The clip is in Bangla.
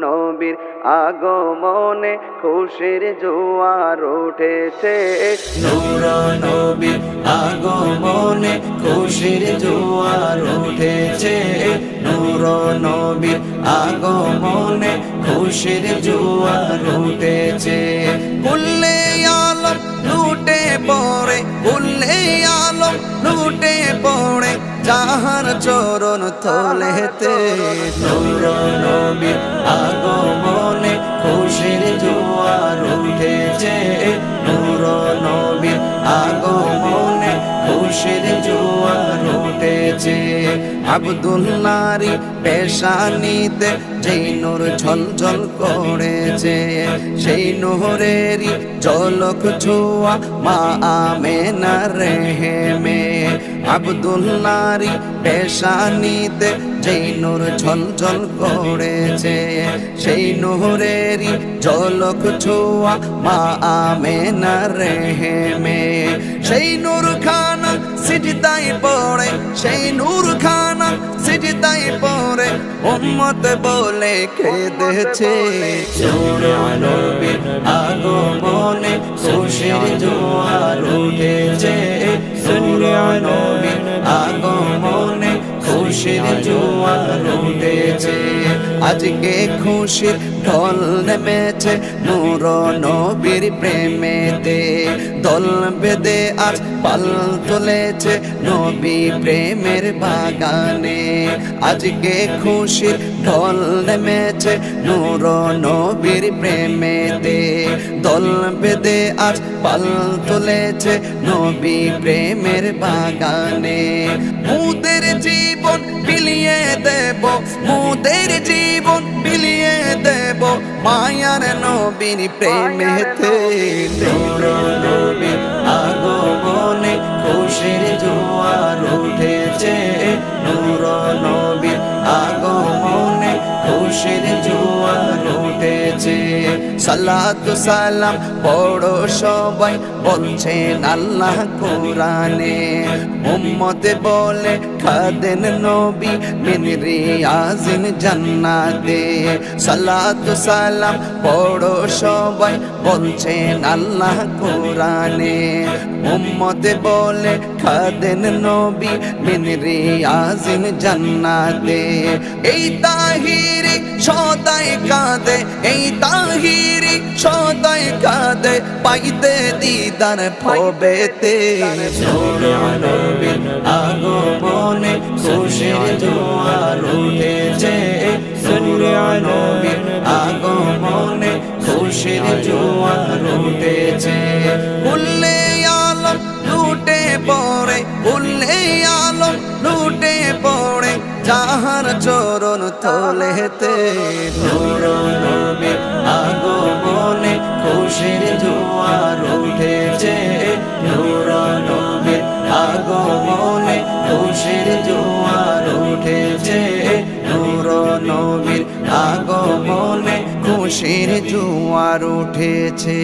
নবীর আগমনে খুশির জোয়ার উঠেছে, নূর নবীর আগমনে খুশির জোয়ার উঠেছে, নূর নবীর আগমনে খুশির জোয়ার উঠেছে। কুল্লে আলম লুটে পড়ে, কুল্লে আলম লুটে পড়ে যাহার চরণ তলেতে, নূর নবীর আগমনে খুশির জোয়ার উঠেছে, নূর নবীর আগমনে খুশির জোয়ার উঠেছে। আব্দুল্লাহরি পেশানিতে যেই নূর ঝলঝল করেছে, সেই নূরেরই ঝলক ছোঁয়া মা আমেনার রেহেমে। আব্দুল্লাহরি পেশানিতে যেই নূর ঝলঝল করেছে, সেই নূরেরই ঝলক ছোঁয়া মা আমেনার রেহেমে। সেই নূর খানা সিজদায় পড়ে, সেই নূর খানা সিজদায় পড়ে উম্মত বলে কেঁদেছে, নূর নবীর আগমনে খুশির জোয়ার উঠেছে, নূর নবীর আগমনে খুশির জোয়ার উঠেছে। আজকে খুশির ঢল নেমেছে নূর নবীর প্রেমেতে, দল বেঁধে আজ পাল তুলেছে নবী প্রেমের বাগানে। আজকে খুশির ঢল নেমেছে নূর নবীর প্রেমেতে, দল বেঁধে আজ পাল তুলেছে নবী প্রেমের বাগানে। মুদের জীবন বিলিয়ে দেব, মুদের জীবন বিলিয়ে দেব মায়ার নবীর প্রেমেতে, নূর নবীর আগমনে খুশির জোয়ার উঠেছে, নূর নবীর আগমনে খুশির জোয়ার উঠেছে। সালাতু সালাম পড়ো সবাই বলছেন আল্লাহ কোরআনে, উম্মত বলে খাদেন নবী মিন রিয়াজিন জান্নাতে। সালাতু সালাম পড়ো সবাই বলছেন আল্লাহ কোরআনে, উম্মত বলে খাদেন নবী মিন রিয়াজিন জান্নাতে। এই তাহিরি সদাই কাঁদে, এই তাহিরি সদাই কাঁদে পাইতে দিদার ভবেতে, নূর নবীর আগমনে খুশির জোয়ার উঠেছে, নূর নবীর আগমনে খুশির জোয়ার উঠেছে। কুল্লে আলম লুটে পড়ে, কুল্লে আলম লুটে পড়ে যাহার চরণ তলেতে, নূর নবীর আগমনে খুশির জোয়ার উঠেছে, নূর নবীর আগমনে খুশির জোয়ার উঠেছে, নূর নবীর আগমনে খুশির জোয়ার উঠেছে।